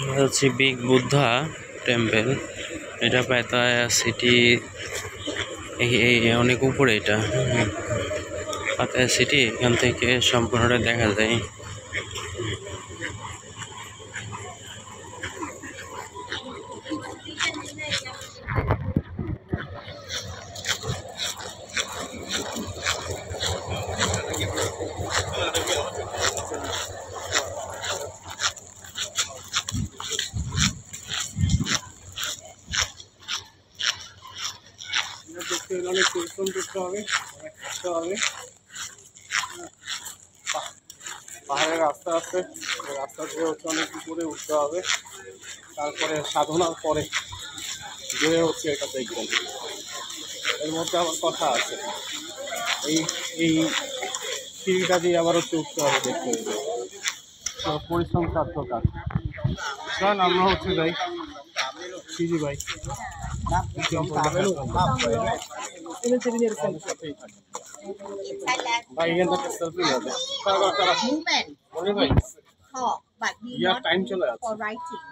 এটা হচ্ছে big Buddha temple. এটা পাতায়া সিটি অনেক উপরে। এটা পাতায়া সিটি এখান থেকে সম্পূর্ণটা দেখা যায়। অনেক পরিশ্রম করতে হবে, অনেক থাকতে হবে। পাহাড়ের রাস্তা আছে, রাস্তা থেকে হচ্ছে অনেক উপরে উঠতে হবে, তারপরে সাধনার পরে গড়ে হচ্ছে এটা দেখবেন। এর মধ্যে আমার কথা আছে, এই এই সিঁড়িটা দিয়ে আবার হচ্ছে উঠতে হবে, দেখতে হবে। তো পরিশ্রম সাধ্য কাজ। কারণ আমরা হচ্ছে যাই সিজি ভাই ভাই এখান থেকে সেলফি নেবে Movement. ভাই Talk, but we year not time চলে যাচ্ছে। for writing.